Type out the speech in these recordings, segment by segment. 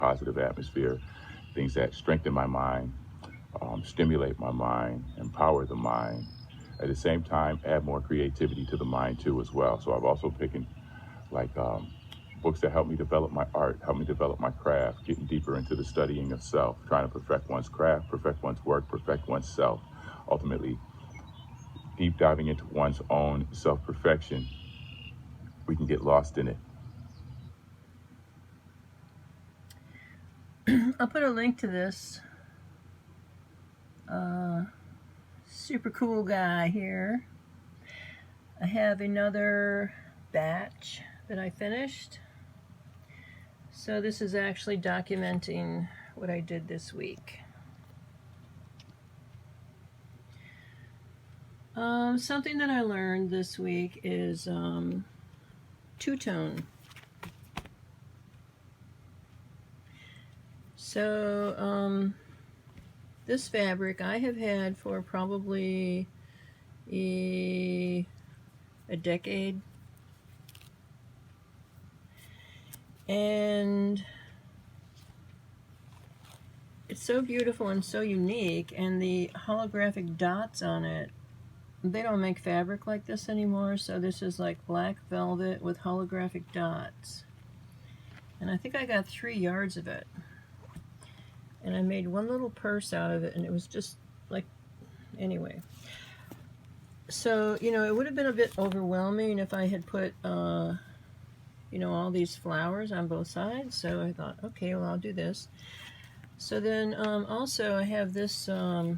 positive atmosphere, things that strengthen my mind, stimulate my mind, empower the mind. At the same time, add more creativity to the mind too as well. So I've also picking like books that help me develop my art, help me develop my craft, getting deeper into the studying of self, trying to perfect one's craft, perfect one's work, perfect one's self. Ultimately, deep diving into one's own self-perfection, we can get lost in it. I'll put a link to this super cool guy here. I have another batch that I finished. So this is actually documenting what I did this week. Something that I learned this week is two-tone. So this fabric I have had for probably a decade, and it's so beautiful and so unique, and the holographic dots on it, they don't make fabric like this anymore, so this is like black velvet with holographic dots. And I think I got 3 yards of it. And I made one little purse out of it, and it was just like, anyway. So, you know, it would have been a bit overwhelming if I had put, you know, all these flowers on both sides. So I thought, okay, well, I'll do this. So then also I have this, I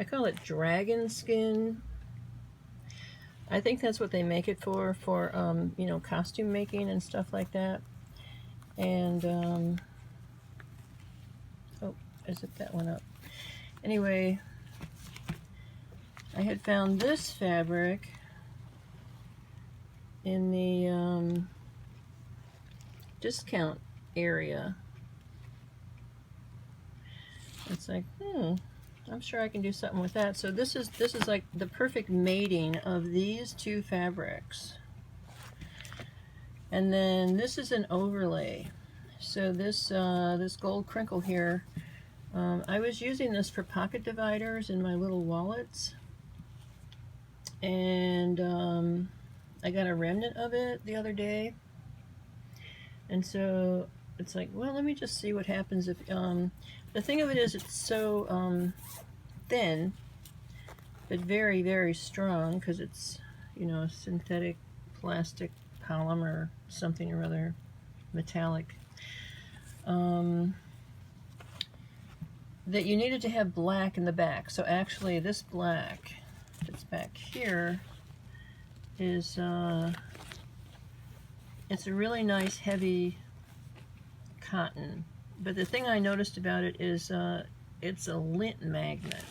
call it dragon skin. I think that's what they make it for you know, costume making and stuff like that. And, oh, I zipped that one up. Anyway, I had found this fabric in the discount area. It's like, I'm sure I can do something with that. So this is like the perfect mating of these two fabrics. And then this is an overlay. So this this gold crinkle here, I was using this for pocket dividers in my little wallets, and I got a remnant of it the other day, and so it's like, well, let me just see what happens if the thing of it is, it's so thin but very, very strong, because it's, you know, synthetic plastic polymer something or other, metallic, that you needed to have black in the back. So actually this black that's back here is it's a really nice heavy cotton, but the thing I noticed about it is it's a lint magnet.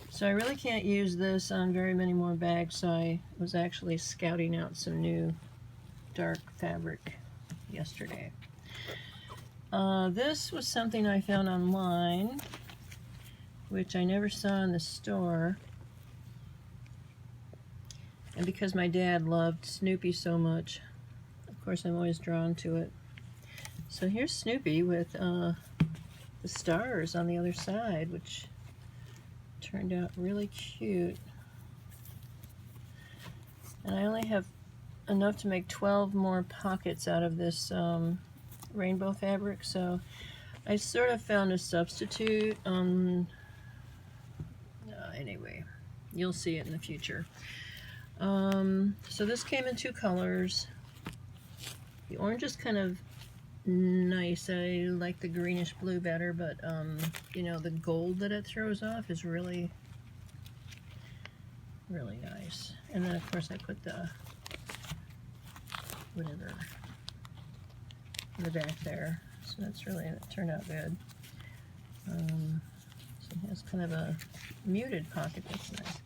So I really can't use this on very many more bags, so I was actually scouting out some new dark fabric yesterday. This was something I found online, which I never saw in the store. And because my dad loved Snoopy so much, of course I'm always drawn to it. So here's Snoopy with the stars on the other side, which turned out really cute. And I only have enough to make 12 more pockets out of this rainbow fabric, so I sort of found a substitute. Anyway, you'll see it in the future. So this came in 2 colors. The orange is kind of nice. I like the greenish blue better, but you know, the gold that it throws off is really, really nice. And then of course I put the whatever in the back there. So that's really, it turned out good. So it has kind of a muted pocket. That's nice.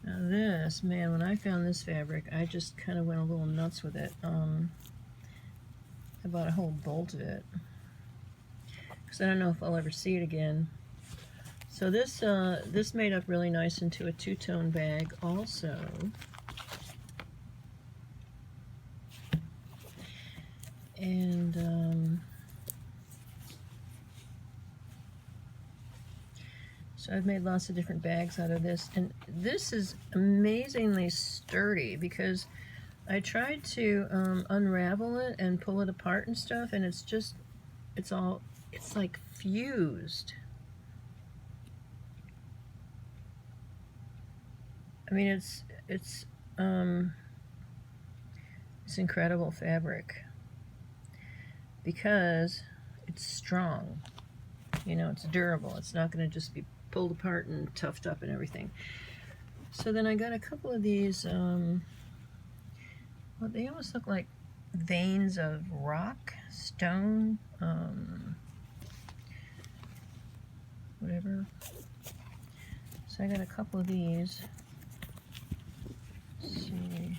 Now this, man, when I found this fabric, I just kind of went a little nuts with it. I bought a whole bolt of it, because I don't know if I'll ever see it again. So this this made up really nice into a 2-tone bag also. And so I've made lots of different bags out of this, and this is amazingly sturdy because I tried to unravel it and pull it apart and stuff, and it's like fused. I mean, it's incredible fabric because it's strong. You know, it's durable. It's not going to just be pulled apart and toughed up and everything. So then I got a couple of these, well, they almost look like veins of rock, stone, whatever. So I got a couple of these. Let's see.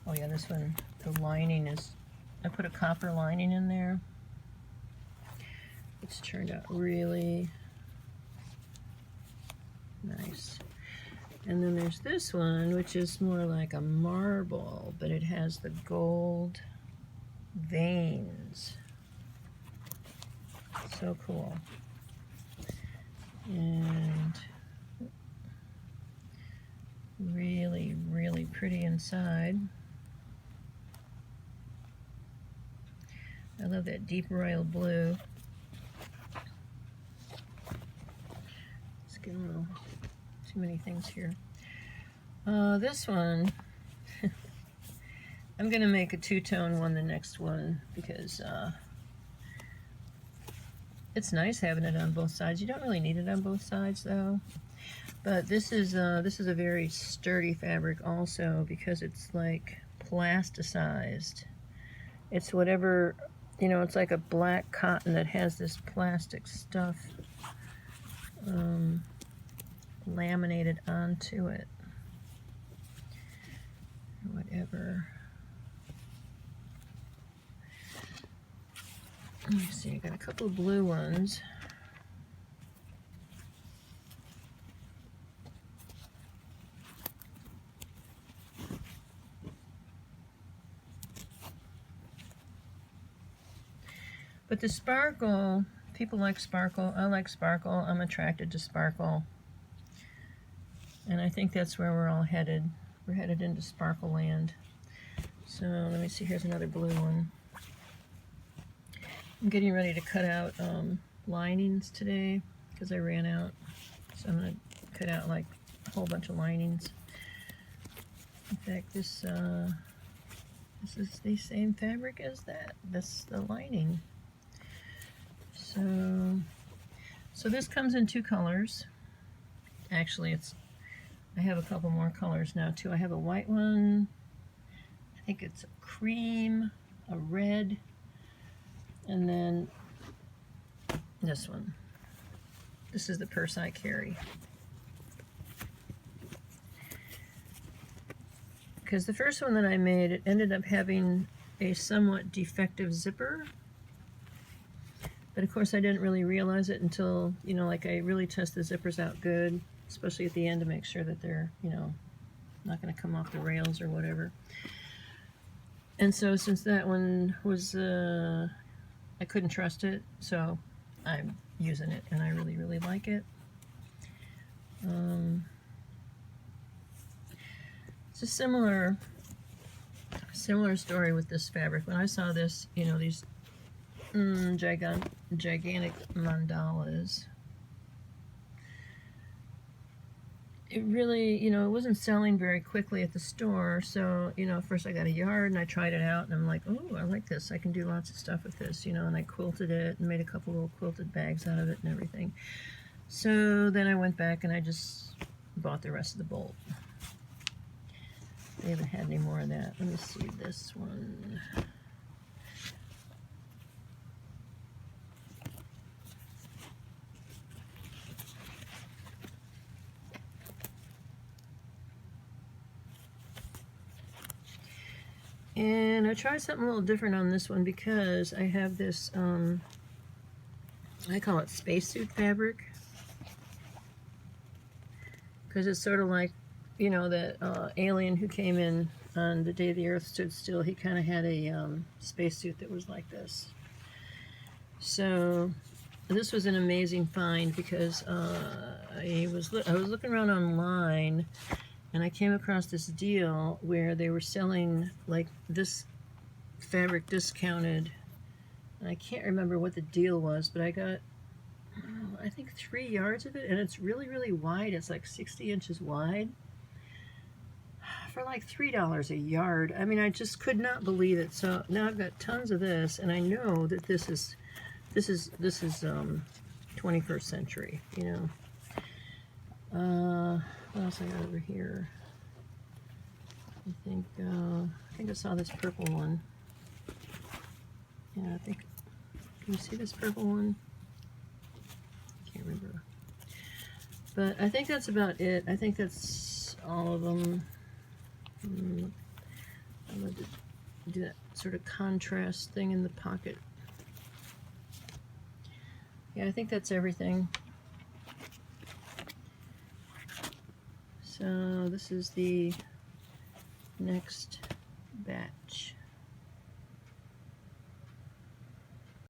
Oh yeah, this one, the lining is, I put a copper lining in there. It's turned out really nice. And then there's this one, which is more like a marble, but it has the gold veins. So cool. And really, really pretty inside. I love that deep royal blue. Let's get a little too many things here. This one, I'm gonna make a two-tone one the next one because it's nice having it on both sides. You don't really need it on both sides though. But this is a very sturdy fabric also because it's like plasticized. It's whatever, you know, it's like a black cotton that has this plastic stuff laminated onto it. Whatever. Let me see, I got a couple of blue ones. But the sparkle, people like sparkle. I like sparkle. I'm attracted to sparkle. And I think that's where we're all headed. We're headed into sparkle land. So let me see, here's another blue one. I'm getting ready to cut out linings today because I ran out. So I'm going to cut out like a whole bunch of linings. In fact, this is the same fabric as that. That's the lining. So this comes in two colors. Actually, I have a couple more colors now too. I have a white one. I think it's a cream, a red, and then this one. This is the purse I carry. Because the first one that I made, it ended up having a somewhat defective zipper. But of course I didn't really realize it until, you know, like I really test the zippers out good, especially at the end to make sure that they're, you know, not going to come off the rails or whatever. And so since that one was, I couldn't trust it, so I'm using it and I really, really like it. It's a similar story with this fabric. When I saw this, you know, these gigantic mandalas, it really, you know, it wasn't selling very quickly at the store. So, you know, first I got a yard and I tried it out and I'm like, oh, I like this. I can do lots of stuff with this, you know, and I quilted it and made a couple little quilted bags out of it and everything. So then I went back and I just bought the rest of the bolt. They haven't had any more of that. Let me see this one. And I tried something a little different on this one because I have this, I call it spacesuit fabric. Because it's sort of like, you know, that alien who came in on the day the Earth stood still, he kind of had a spacesuit that was like this. So this was an amazing find because I was looking around online, and I came across this deal where they were selling like this fabric discounted. And I can't remember what the deal was, but I got, I think 3 yards of it, and it's really, really wide. It's like 60 inches wide for like $3 a yard. I mean, I just could not believe it. So now I've got tons of this, and I know that this is 21st century, you know. What else I got over here? I think I saw this purple one. Yeah, I think. Can you see this purple one? Can't remember. But I think that's about it. I think that's all of them. I'm going to do that sort of contrast thing in the pocket. Yeah, I think that's everything. So this is the next batch.